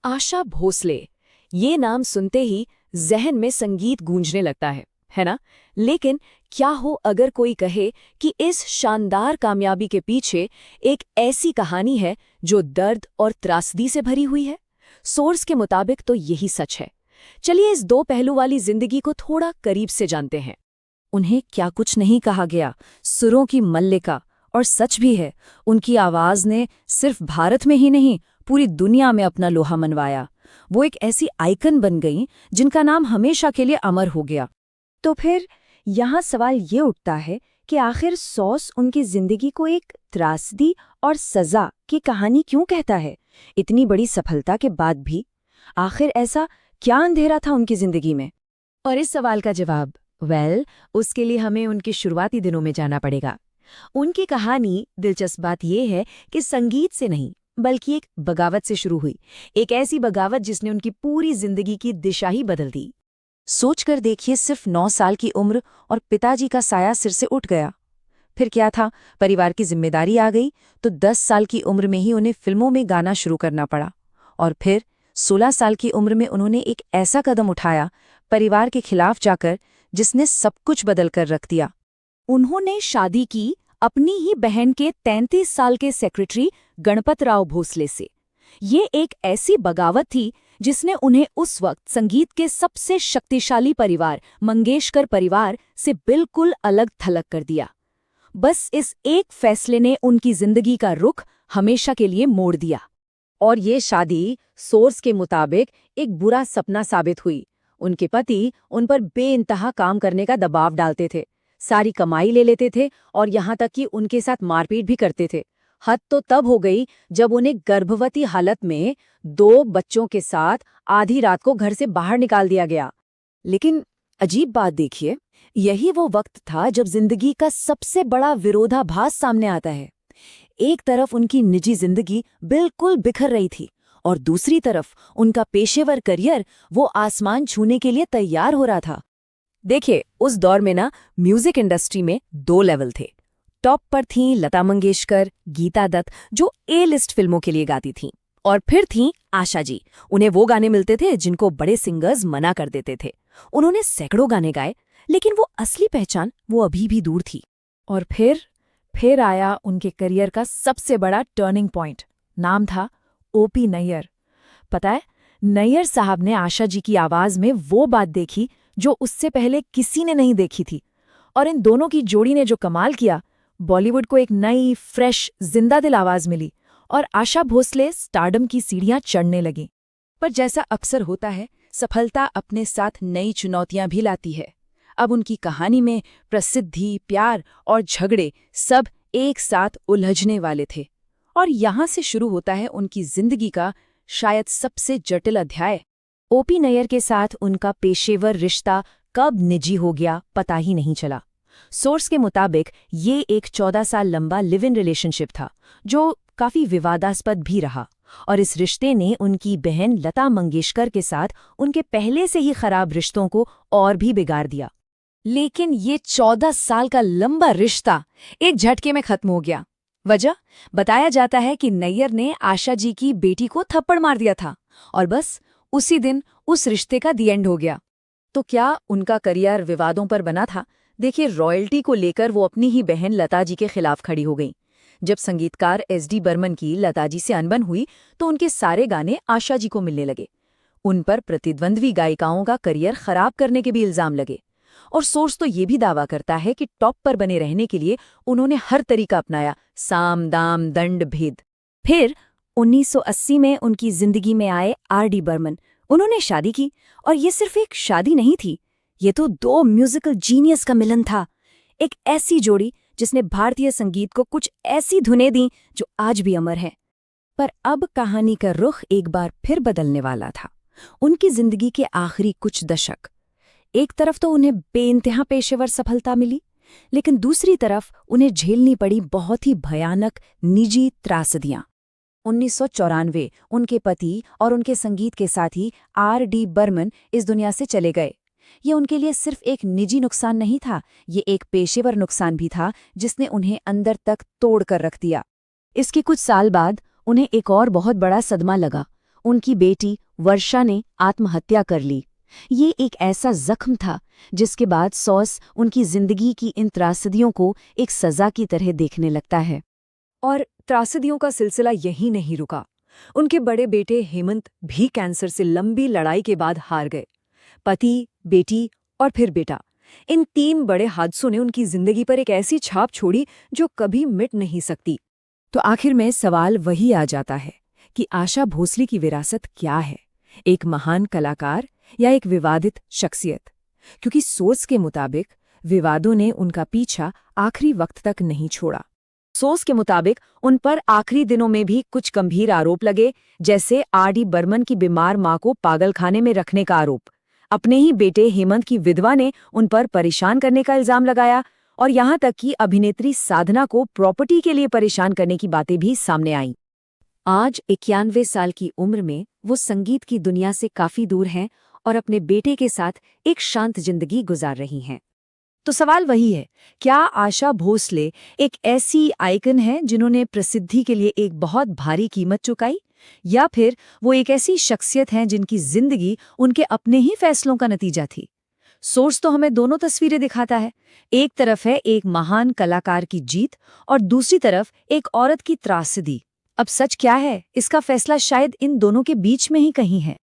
आशा भोसले, ये नाम सुनते ही जहन में संगीत गूंजने लगता है ना? लेकिन क्या हो अगर कोई कहे कि इस शानदार कामयाबी के पीछे एक ऐसी कहानी है जो दर्द और त्रासदी से भरी हुई है? सोर्स के मुताबिक तो यही सच है। चलिए इस दो पहलू वाली जिंदगी को थोड़ा करीब से जानते हैं। उन्हें क्या कुछ नहीं कहा गया, सुरों की मल्लिका। और सच भी है, उनकी आवाज ने सिर्फ भारत में ही नहीं पूरी दुनिया में अपना लोहा मनवाया। वो एक ऐसी आइकन बन गई जिनका नाम हमेशा के लिए अमर हो गया। तो फिर यहाँ सवाल ये उठता है कि आखिर सॉस उनकी जिंदगी को एक त्रासदी और सजा की कहानी क्यों कहता है? इतनी बड़ी सफलता के बाद भी आखिर ऐसा क्या अंधेरा था उनकी जिंदगी में? और इस सवाल का जवाब उसके लिए हमें उनके शुरुआती दिनों में जाना पड़ेगा। उनकी कहानी दिलचस्प बात यह है कि संगीत से नहीं बल्कि एक बगावत से शुरू हुई। एक ऐसी बगावत जिसने उनकी पूरी जिंदगी की दिशा ही बदल दी। सोचकर देखिए, सिर्फ 9 साल की उम्र और पिताजी का साया सिर से उठ गया। फिर क्या था, परिवार की जिम्मेदारी आ गई तो 10 साल की उम्र में ही उन्हें फिल्मों में गाना शुरू करना पड़ा। और फिर 16 साल की उम्र में उन्होंने एक ऐसा कदम उठाया परिवार के खिलाफ जाकर जिसने सब कुछ बदल कर रख दिया। उन्होंने शादी की अपनी ही बहन के 33 साल के सेक्रेटरी गणपतराव भोसले से। ये एक ऐसी बगावत थी जिसने उन्हें उस वक्त संगीत के सबसे शक्तिशाली परिवार मंगेशकर परिवार से बिल्कुल अलग थलग कर दिया। बस इस एक फैसले ने उनकी जिंदगी का रुख हमेशा के लिए मोड़ दिया। और ये शादी सोर्स के मुताबिक एक बुरा सपना साबित हुई। उनके पति उन पर बेइंतहा काम करने का दबाव डालते थे, सारी कमाई ले लेते थे और यहाँ तक कि उनके साथ मारपीट भी करते थे। हद तो तब हो गई जब उन्हें गर्भवती हालत में 2 बच्चों के साथ आधी रात को घर से बाहर निकाल दिया गया। लेकिन अजीब बात देखिए, यही वो वक्त था जब जिंदगी का सबसे बड़ा विरोधाभास सामने आता है। एक तरफ उनकी निजी जिंदगी बिल्कुल बिखर रही थी और दूसरी तरफ उनका पेशेवर करियर वो आसमान छूने के लिए तैयार हो रहा था। देखिए, उस दौर में ना म्यूजिक इंडस्ट्री में 2 लेवल थे। टॉप पर थीं लता मंगेशकर, गीता दत्त जो A-लिस्ट फिल्मों के लिए गाती थीं, और फिर थीं आशा जी। उन्हें वो गाने मिलते थे जिनको बड़े सिंगर्स मना कर देते थे। उन्होंने सैकड़ों गाने गाए, लेकिन वो असली पहचान वो अभी भी दूर थी। और फिर आया उनके करियर का सबसे बड़ा टर्निंग पॉइंट। नाम था O.P. नैयर। पता है, नैयर साहब ने आशा जी की आवाज में वो बात देखी जो उससे पहले किसी ने नहीं देखी थी। और इन दोनों की जोड़ी ने जो कमाल किया, बॉलीवुड को एक नई, फ्रेश, जिंदा दिल आवाज मिली और आशा भोसले स्टारडम की सीढ़ियां चढ़ने लगीं। पर जैसा अक्सर होता है, सफलता अपने साथ नई चुनौतियां भी लाती है। अब उनकी कहानी में प्रसिद्धि, प्यार और झगड़े सब एक साथ उलझने वाले थे। और यहाँ से शुरू होता है उनकी जिंदगी का शायद सबसे जटिल अध्याय। O.P. नैयर के साथ उनका पेशेवर रिश्ता कब निजी हो गया पता ही नहीं चला। सोर्स के मुताबिक ये एक 14 साल लंबा लिव इन रिलेशनशिप था जो काफी विवादास्पद भी रहा। और इस रिश्ते ने उनकी बहन लता मंगेशकर के साथ उनके पहले से ही खराब रिश्तों को और भी बिगाड़ दिया। लेकिन ये 14 साल का लंबा रिश्ता एक झटके में खत्म हो गया। वजह बताया जाता है कि नैयर ने आशा जी की बेटी को थप्पड़ मार दिया था और बस उसी दिन उस रिश्ते का दी एंड हो गया। तो क्या उनका करियर विवादों पर बना था? देखिए, रॉयल्टी को लेकर वो अपनी ही बहन लता जी के खिलाफ खड़ी हो गई। जब संगीतकार S.D. बर्मन की लता जी से अनबन हुई तो उनके सारे गाने आशा जी को मिलने लगे। उन पर प्रतिद्वंद्वी गायिकाओं का करियर खराब करने के भी इल्जाम लगे। और सोर्स तो ये भी दावा करता है कि टॉप पर बने रहने के लिए उन्होंने हर तरीका अपनाया, साम दाम दंड भेद। फिर 1980 में उनकी जिंदगी में आए R.D. बर्मन। उन्होंने शादी की और ये सिर्फ एक शादी नहीं थी, ये तो 2 म्यूजिकल जीनियस का मिलन था। एक ऐसी जोड़ी जिसने भारतीय संगीत को कुछ ऐसी धुनें दी जो आज भी अमर हैं। पर अब कहानी का रुख एक बार फिर बदलने वाला था। उनकी जिंदगी के आखिरी कुछ दशक, एक तरफ तो उन्हें बेइंतहा पेशेवर सफलता मिली, लेकिन दूसरी तरफ उन्हें झेलनी पड़ी बहुत ही भयानक निजी त्रासदियां। 1994 उनके पति और उनके संगीत के साथी R.D. बर्मन इस दुनिया से चले गए। ये उनके लिए सिर्फ एक निजी नुकसान नहीं था, ये एक पेशेवर नुकसान भी था जिसने उन्हें अंदर तक तोड़ कर रख दिया। इसके कुछ साल बाद उन्हें एक और बहुत बड़ा सदमा लगा। उनकी बेटी वर्षा ने आत्महत्या कर ली। ये एक ऐसा जख्म था जिसके बाद सॉस उनकी जिंदगी की इन त्रासदियों को एक सजा की तरह देखने लगता है। और त्रासदियों का सिलसिला यहीं नहीं रुका। उनके बड़े बेटे हेमंत भी कैंसर से लंबी लड़ाई के बाद हार गए। पति, बेटी और फिर बेटा, इन 3 बड़े हादसों ने उनकी जिंदगी पर एक ऐसी छाप छोड़ी जो कभी मिट नहीं सकती। तो आखिर में सवाल वही आ जाता है कि आशा भोसले की विरासत क्या है, एक महान कलाकार या एक विवादित शख्सियत? क्योंकि सोर्स के मुताबिक विवादों ने उनका पीछा आखिरी वक्त तक नहीं छोड़ा। सोर्स के मुताबिक उन पर आखिरी दिनों में भी कुछ गंभीर आरोप लगे, जैसे R.D. बर्मन की बीमार मां को पागलखाने में रखने का आरोप, अपने ही बेटे हेमंत की विधवा ने उन पर परेशान करने का इल्जाम लगाया, और यहाँ तक कि अभिनेत्री साधना को प्रॉपर्टी के लिए परेशान करने की बातें भी सामने आईं। आज 91 साल की उम्र में वो संगीत की दुनिया से काफी दूर हैं और अपने बेटे के साथ एक शांत जिंदगी गुजार रही हैं। तो सवाल वही है, क्या आशा भोसले एक ऐसी आइकन है जिन्होंने प्रसिद्धि के लिए एक बहुत भारी कीमत चुकाई, या फिर वो एक ऐसी शख्सियत हैं जिनकी जिंदगी उनके अपने ही फैसलों का नतीजा थी? सोर्स तो हमें दोनों तस्वीरें दिखाता है। एक तरफ है एक महान कलाकार की जीत और दूसरी तरफ एक औरत की त्रासदी। अब सच क्या है, इसका फैसला शायद इन दोनों के बीच में ही कहीं है।